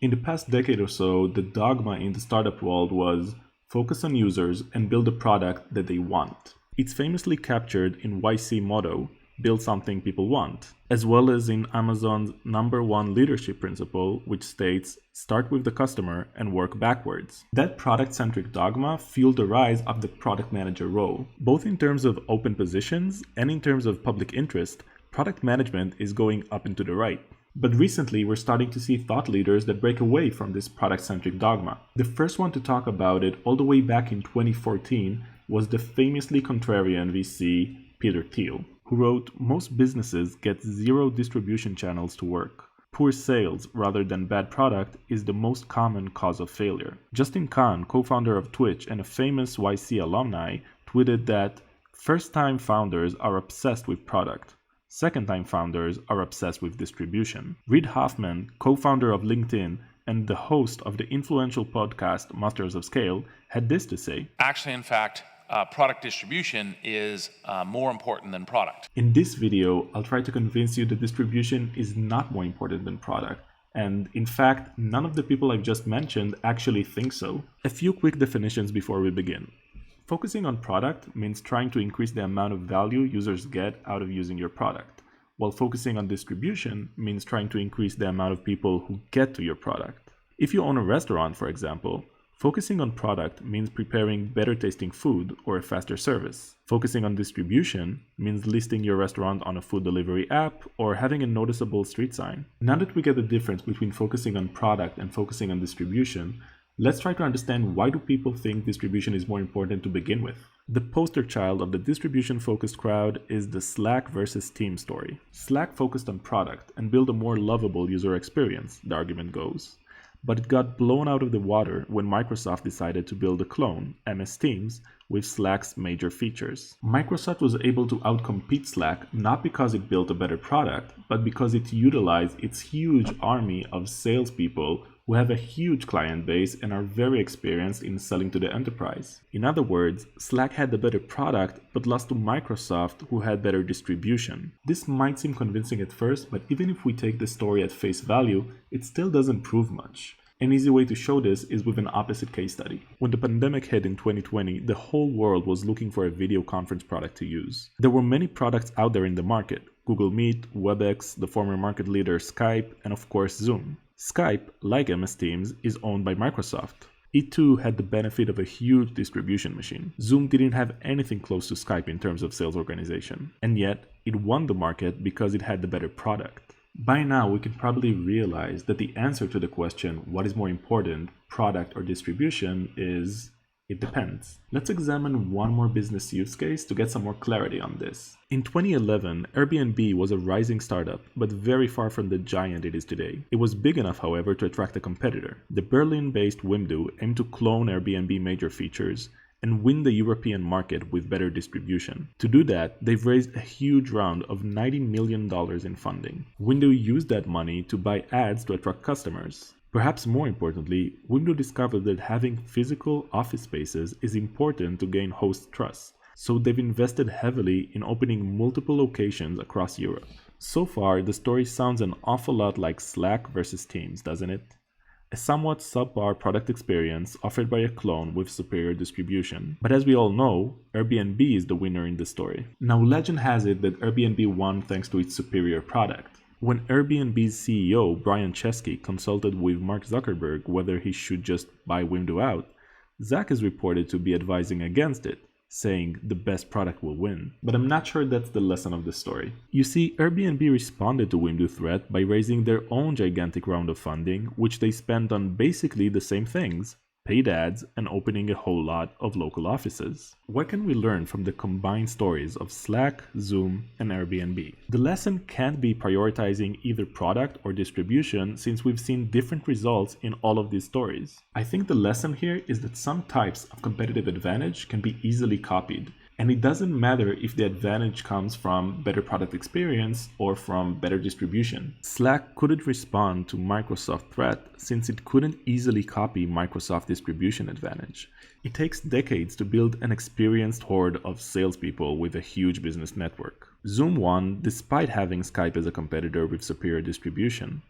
In the past decade or so, the dogma in the startup world was focus on users and build a product that they want. It's famously captured in YC motto, build something people want, as well as in Amazon's #1 leadership principle, which states start with the customer and work backwards. That product-centric dogma fueled the rise of the product manager role. Both in terms of open positions and in terms of public interest, product management is going up and to the right. But recently, we're starting to see thought leaders that break away from this product-centric dogma. The first one to talk about it all the way back in 2014 was the famously contrarian VC Peter Thiel, who wrote, "Most businesses get 0 distribution channels to work. Poor sales rather than bad product is the most common cause of failure." Justin Kan, co-founder of Twitch and a famous YC alumni, tweeted that first-time founders are obsessed with product. Second-time founders are obsessed with distribution. Reid Hoffman, co-founder of LinkedIn and the host of the influential podcast Masters of Scale, had this to say. Actually, in fact, product distribution is more important than product. In this video, I'll try to convince you that distribution is not more important than product. And in fact, none of the people I've just mentioned actually think so. A few quick definitions before we begin. Focusing on product means trying to increase the amount of value users get out of using your product, while focusing on distribution means trying to increase the amount of people who get to your product. If you own a restaurant, for example, focusing on product means preparing better tasting food or a faster service. Focusing on distribution means listing your restaurant on a food delivery app or having a noticeable street sign. Now that we get the difference between focusing on product and focusing on distribution, let's try to understand why do people think distribution is more important to begin with. The poster child of the distribution-focused crowd is the Slack versus Teams story. Slack focused on product and built a more lovable user experience, the argument goes. But it got blown out of the water when Microsoft decided to build a clone, MS Teams, with Slack's major features. Microsoft was able to outcompete Slack not because it built a better product, but because it utilized its huge army of salespeople who have a huge client base and are very experienced in selling to the enterprise. In other words, Slack had the better product but lost to Microsoft, who had better distribution. This might seem convincing at first, but even if we take the story at face value, it still doesn't prove much. An easy way to show this is with an opposite case study. When the pandemic hit in 2020, the whole world was looking for a video conference product to use. There were many products out there in the market: Google Meet, WebEx, the former market leader Skype, and of course Zoom. Skype, like MS Teams, is owned by Microsoft. It too had the benefit of a huge distribution machine. Zoom didn't have anything close to Skype in terms of sales organization, and yet it won the market because it had the better product. By now, we can probably realize that the answer to the question, what is more important, product or distribution, is it depends. Let's examine one more business use case to get some more clarity on this. In 2011, Airbnb was a rising startup, but very far from the giant it is today. It was big enough, however, to attract a competitor. The Berlin-based Wimdu aimed to clone Airbnb major features and win the European market with better distribution. To do that, they've raised a huge round of $90 million in funding. Wimdu used that money to buy ads to attract customers. Perhaps more importantly, Wimdu discovered that having physical office spaces is important to gain host trust, so they've invested heavily in opening multiple locations across Europe. So far, the story sounds an awful lot like Slack versus Teams, doesn't it? A somewhat subpar product experience offered by a clone with superior distribution. But as we all know, Airbnb is the winner in this story. Now, legend has it that Airbnb won thanks to its superior product. When Airbnb's CEO Brian Chesky consulted with Mark Zuckerberg whether he should just buy Wimdu out, Zach is reported to be advising against it, saying the best product will win. But I'm not sure that's the lesson of the story. You see, Airbnb responded to Wimdu's threat by raising their own gigantic round of funding, which they spent on basically the same things: paid ads and opening a whole lot of local offices. What can we learn from the combined stories of Slack, Zoom, and Airbnb? The lesson can't be prioritizing either product or distribution, since we've seen different results in all of these stories. I think the lesson here is that some types of competitive advantage can be easily copied, and it doesn't matter if the advantage comes from better product experience or from better distribution. Slack couldn't respond to Microsoft's threat since it couldn't easily copy Microsoft's distribution advantage. It takes decades to build an experienced horde of salespeople with a huge business network. Zoom won despite having Skype as a competitor with superior distribution.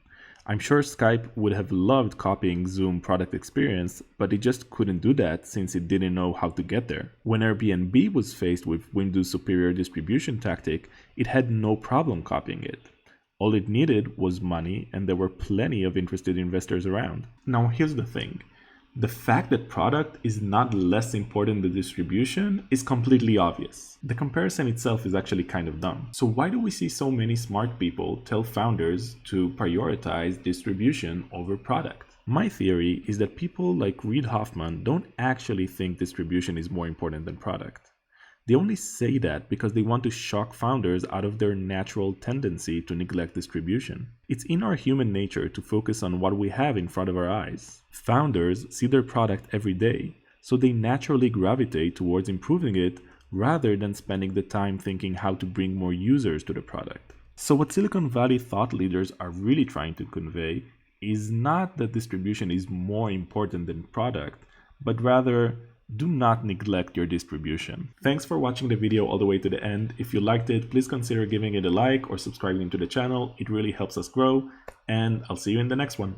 I'm sure Skype would have loved copying Zoom product experience, but it just couldn't do that since it didn't know how to get there. When Airbnb was faced with Windows' superior distribution tactic, it had no problem copying it. All it needed was money, and there were plenty of interested investors around. Now here's the thing. The fact that product is not less important than distribution is completely obvious. The comparison itself is actually kind of dumb. So why do we see so many smart people tell founders to prioritize distribution over product? My theory is that people like Reid Hoffman don't actually think distribution is more important than product. They only say that because they want to shock founders out of their natural tendency to neglect distribution. It's in our human nature to focus on what we have in front of our eyes. Founders see their product every day, so they naturally gravitate towards improving it rather than spending the time thinking how to bring more users to the product. So what Silicon Valley thought leaders are really trying to convey is not that distribution is more important than product, but rather do not neglect your distribution. Thanks for watching the video all the way to the end. If you liked it, please consider giving it a like or subscribing to the channel. It really helps us grow, and I'll see you in the next one.